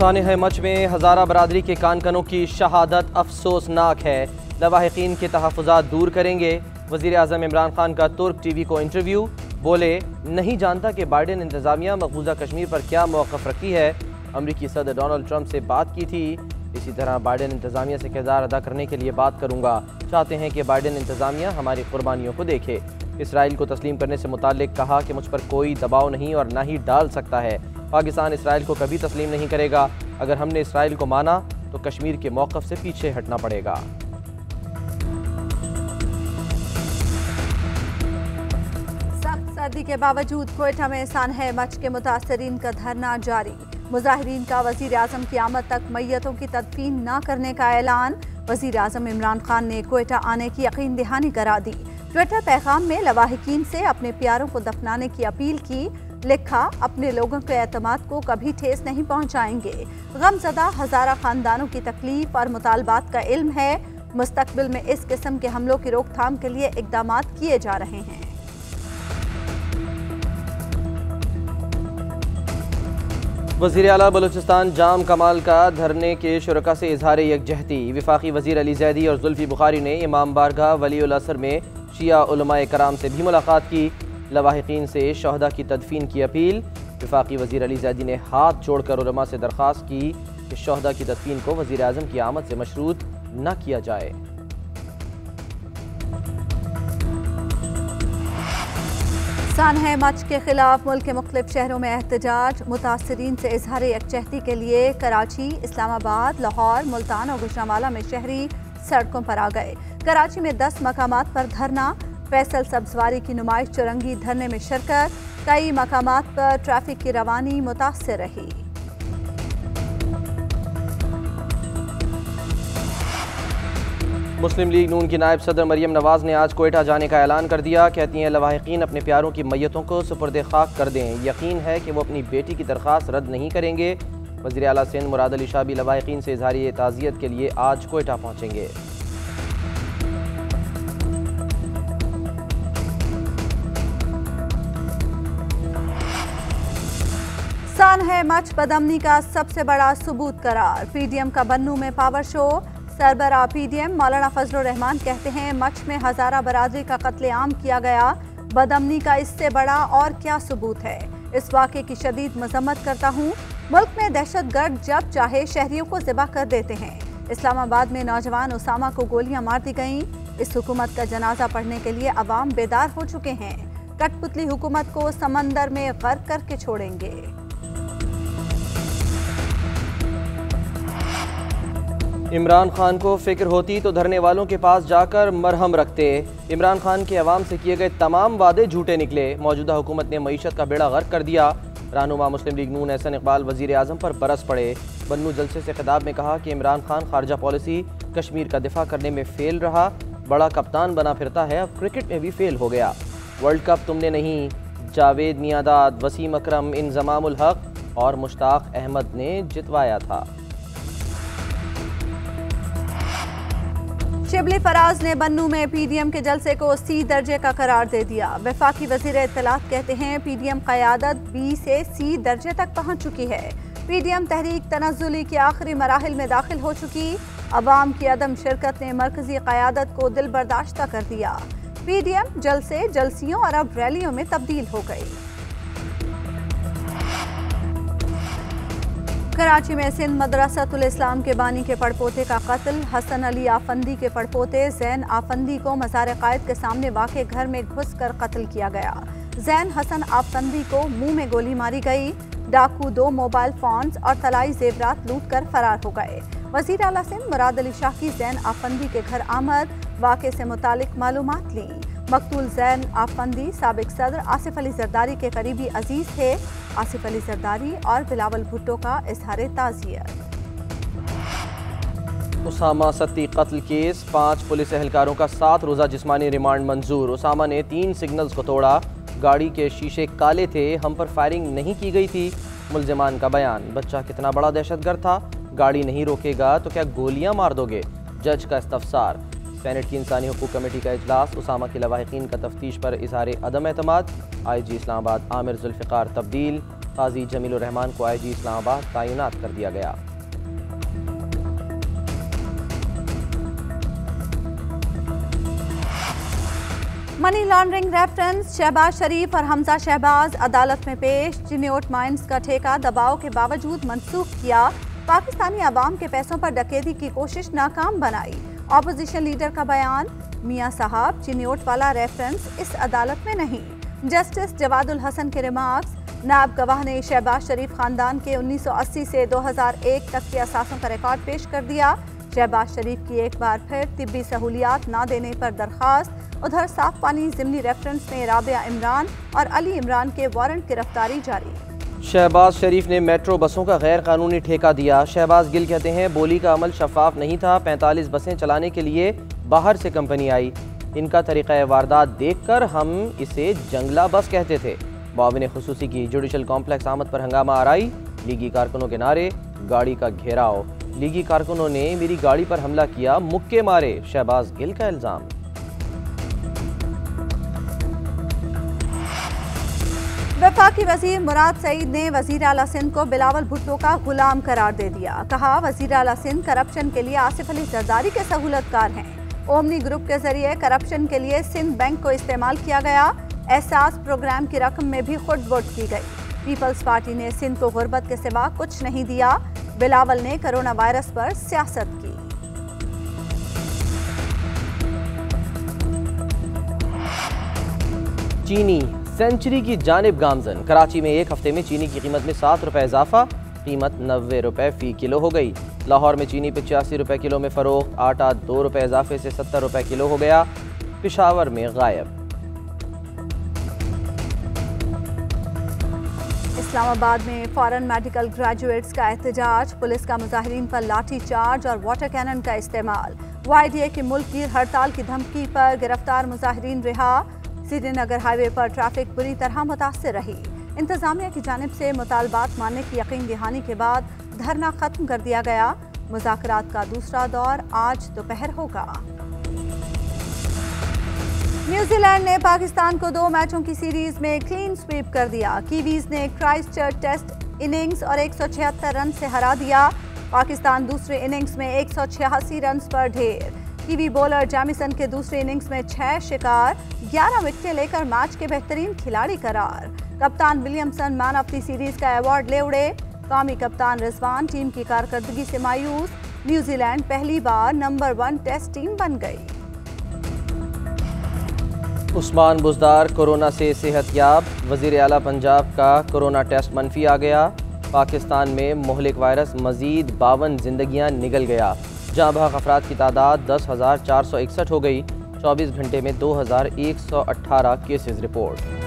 सानह much में हज़ारा बरादरी के कानकनों की शहादत अफसोसनाक है। लवाहिकीन के तहफ़्फ़ुज़ात दूर करेंगे। वज़ीर आज़म इमरान खान का तुर्क टीवी को इंटरव्यू। बोले, नहीं जानता कि बाइडेन इंतज़ामिया मकबूजा कश्मीर पर क्या मौक़िफ़ रखी है। अमरीकी सदर डोनाल्ड ट्रंप से बात की थी। इसी तरह बाइडेन इंतज़ामिया से किरदार अदा करने के लिए बात करूँगा। चाहते हैं कि बाइडेन इंतज़ामिया हमारी कुर्बानियों को देखे। इसराइल को तस्लीम करने से मुताल्लिक़ कहा कि मुझ पर कोई दबाव नहीं और ना ही डाल सकता है। पाकिस्तान इसराइल को कभी तस्लीम नहीं करेगा। अगर हमने इसराइल को माना तो कश्मीर के मौक़िफ़ से पीछे हटना पड़ेगा। सख्त सर्दी के बावजूद क्वेटा में सानह मच के मुतासरीन का धरना जारी। मुजाहिरीन का वज़ीर आज़म की आमद तक मैयतों की तदफीन न करने का ऐलान। वज़ीर आज़म इमरान खान ने क्वेटा आने की यकीन दहानी करा दी। ट्विटर पैगाम में लवाहिकीन से अपने प्यारों को दफनाने की अपील की। लिखा, अपने लोगों के एतमाद को कभी ठेस नहीं पहुंचाएंगे। गमज़दा हज़ारा ख़ानदानों की तकलीफ और मुतालबात का इल्म है। मुस्तकबिल में इस किस्म के हमलों की रोकथाम के लिए इक़दामात किए जा रहे हैं। वज़ीर आला बलूचिस्तान जाम कमाल का धरने के शुरका से इजहार यकजहती। वफाकी वज़ीर अली ज़ैदी और जुल्फ़ी बुखारी ने इमाम बारगाह वलीउल असर में शिया उलमाए कराम से भी मुलाकात की। लवाहिकीन से शहदा की तदफीन की अपील। वफाकी वज़ीर अली ज़ैदी ने हाथ जोड़कर उलमा से दरख्वास्त की कि शहदा की तदफीन को वज़ीर आज़म की आमद से मशरूत न किया जाए। सानह मच के खिलाफ मुल्क के मुख्तलिफ शहरों में एहतजाज। मुतासरीन से इजहार यकजहती के लिए कराची, इस्लामाबाद, लाहौर, मुल्तान और गुजरांवाला में शहरी सड़कों पर आ गए। कराची में 10 मकामात पर धरना। फैसल सब्जवारी की नुमाइश चुरंगी धरने में शिरकत। कई मकामात पर ट्रैफिक की रवानी मुतासर रही। मुस्लिम लीग नून की नायब सदर मरियम नवाज ने आज क्वेटा जाने का ऐलान कर दिया। कहती हैं, लवाहिकीन अपने प्यारों की मैयतों को सुपुर्द खाक कर दें। यकीन है कि वो अपनी बेटी की दरख्वास्त रद्द नहीं करेंगे। वज़ीर आला सिंध मुराद अली शाह भी लवाहिकीन से इजहार ताज़ियत के लिए आज क्वेटा पहुँचेंगे। सानह मच बदअमनी का सबसे बड़ा सबूत करार। पीडीएम का बन्नू में पावर शो। सरबराह पीडीएम मौलाना फजलुर रहमान कहते हैं, मच में हज़ारा बरादरी का कत्लेआम किया गया। बदअमनी का इससे बड़ा और क्या सबूत है। इस वाक़े की शदीद मजम्मत करता हूँ। मुल्क में दहशतगर्द जब चाहे शहरियों को ज़िबा कर देते हैं। इस्लामाबाद में नौजवान उसामा को गोलियां मार दी गईं। इस हुकूमत का जनाजा पढ़ने के लिए अवाम बेदार हो चुके हैं। कठपुतली हुकूमत को समंदर में गर्क करके छोड़ेंगे। इमरान खान को फिक्र होती तो धरने वालों के पास जाकर मरहम रखते। इमरान खान के अवाम से किए गए तमाम वादे झूठे निकले। मौजूदा हुकूमत ने मईशत का बेड़ा गर्क कर दिया। रहनुमा मुस्लिम लीग नून एहसन इकबाल वज़ीर आज़म पर बरस पड़े। बन्नू जलसे से खिताब में कहा कि इमरान खान खारजा पॉलिसी कश्मीर का दिफा करने में फेल रहा। बड़ा कप्तान बना फिरता है, अब क्रिकेट में भी फेल हो गया। वर्ल्ड कप तुमने नहीं, जावेद मियादाद, वसीम अकरम, इंजमामुल हक और मुश्ताक अहमद ने जितवाया था। शिबली फराज ने बन्नू में पीडीएम के जलसे को सी दर्जे का करार दे दिया। वफाकी वज़ीर इत्तलात कहते हैं, पीडीएम क़यादत बी से सी दर्जे तक पहुंच चुकी है। पीडीएम तहरीक तनज़्ज़ुली के आखिरी मराहिल में दाखिल हो चुकी। अवाम की अदम शिरकत ने मरकजी क़यादत को दिल बर्दाश्ता कर दिया। पीडीएम जलसे, जलसियों और अब रैलियों में तब्दील हो गई। कराची में सिंध मदरसतुल इस्लाम के बानी के पड़पोते का कत्ल। हसन अली आफंदी के पड़पोते जैन आफंदी को मज़ार कायद के सामने वाक़े घर में घुसकर कत्ल किया गया। जैन हसन आफंदी को मुंह में गोली मारी गई। डाकू 2 मोबाइल फोन्स और तलाई जेवरात लूट कर फरार हो गए। वज़ीर आला सिंध मुराद अली शाह की जैन आफंदी के घर आमद, वाक़े से मुतालिक मालूमात ली। मकतूल जैन आफंदी साबिक सदर आसिफ अली जरदारी के करीबी अजीज थे। आसिफ अली जरदारी और बिलावल भुट्टो का इजहार ताज़ियत। उसामा सत्ती कत्ल केस, 5 पुलिस एहलकारों का 7 रोज़ा जिस्मानी रिमांड मंजूर। उसामा ने 3 सिग्नल्स को तोड़ा, गाड़ी के शीशे काले थे, हम पर फायरिंग नहीं की गई थी। मुल्जिमान का बयान, बच्चा कितना बड़ा दहशतगर्द था, गाड़ी नहीं रोकेगा तो क्या गोलियां मार दोगे। जज का इस्तफसार। सेनेट की इंसानी हुकूक कमेटी का इजलास, उसामा की लवाहिकीन का तफ्तीश पर इजहार अदम एतमाद। IG इस्लामाबाद आमिर जुल्फ़िकार तब्दील। काजी जमील रहमान को IG इस्लामाबाद तैनात कर दिया गया। मनी लॉन्ड्रिंग रेफरेंस शहबाज शरीफ और हमजा शहबाज अदालत में पेश। चिन्योट माइंस का ठेका दबाव के बावजूद मंसूख किया। पाकिस्तानी अवाम के पैसों पर डकैती की कोशिश नाकाम बनाई। ऑपोजिशन लीडर का बयान, मियां साहब चिन्योट वाला रेफरेंस इस अदालत में नहीं। जस्टिस जवादुल हसन के रिमार्क्स, नायब गवाह ने शहबाज शरीफ खानदान के 1980 से 2001 तक के असासों का रिकॉर्ड पेश कर दिया। शहबाज शरीफ की एक बार फिर तिब्बी सहूलियात ना देने पर दरखास्त। उधर साफ पानी ज़िमनी रेफरेंस में राबिया इमरान और अली इमरान के वारंट गिरफ्तारी जारी। शहबाज शरीफ ने मेट्रो बसों का गैर कानूनी ठेका दिया। शहबाज गिल कहते हैं बोली का अमल शफाफ नहीं था। 45 बसें चलाने के लिए बाहर से कंपनी आई। इनका तरीक़ा वारदात देखकर हम इसे जंगला बस कहते थे। मुआविन खुसूसी की जुडिशल कॉम्प्लेक्स आमद पर हंगामा आराई। लीगी कारकुनों के नारे, गाड़ी का घेराव। लीगी कारकुनों ने मेरी गाड़ी पर हमला किया, मुक्के मारे, शहबाज गिल का इल्जाम। वफाकी वजीर मुराद सईद ने वजीर आला सिंध को बिलावल भुट्टो का गुलाम करार दे दिया। कहा वजीर आला सिंध करप्शन के लिए आसिफ अली जरदारी के सहूलतकार हैं। ओमनी ग्रुप के जरिए करप्शन के लिए सिंध बैंक को इस्तेमाल किया गया। एहसास प्रोग्राम की रकम में भी खुद वोट की गई। पीपल्स पार्टी ने सिंध को गुर्बत के सिवा कुछ नहीं दिया। बिलावल ने कोरोना वायरस पर सियासत की। चीनी सेंचुरी की जानिब गामजन। कराची में एक हफ्ते में चीनी की कीमत में 7 रुपए इजाफा, कीमत 90 रुपए फी किलो हो गई। लाहौर में चीनी 85 रुपए किलो में फरोख्त, आटा 2 रुपए इजाफे से 70 रुपए किलो हो गया। पेशावर में गायब। इस्लामाबाद में फॉरेन मेडिकल ग्रेजुएट्स का एहतजाज। पुलिस का मुजाहिरीन पर लाठी चार्ज और वाटर कैनन का इस्तेमाल। YDA की मुल्कगीर हड़ताल की धमकी पर गिरफ्तार मुजाहिरीन रिहा। श्रीनगर हाईवे पर ट्रैफिक बुरी तरह मुतासर रही। इंतजामिया की जानिब से मुतालबात मानने की यकीन दहानी के बाद धरना खत्म कर दिया गया। मुज़ाकरात का दूसरा दौर आज दोपहर होगा। न्यूजीलैंड ने पाकिस्तान को 2 मैचों की सीरीज में क्लीन स्वीप कर दिया। कीवीज ने क्राइस्टचर्च टेस्ट इनिंग्स और 176 रन से हरा दिया। पाकिस्तान दूसरे इनिंग्स में 186 रन पर ढेर। कीवी बॉलर जैमिसन के दूसरे इनिंग्स में 6 शिकार, 11 विकेटें लेकर मैच के बेहतरीन खिलाड़ी करार। कप्तान Williamson man of the series का अवार्ड ले उड़े। कौमी कप्तान रिजवान टीम की कारकर्दगी से मायूस। न्यूजीलैंड पहली बार नंबर 1 टेस्ट टीम बन गई। उस्मान बुज़दार कोरोना से सेहतयाब। वज़ीर आला पंजाब का कोरोना टेस्ट मनफी आ गया। पाकिस्तान में मुहलिक वायरस मजीद 52 जिंदगियां निगल गया। जहाँ बहक अफराद की तादाद 10,461 हो गई। 24 घंटे में 2,118 केसेस रिपोर्ट।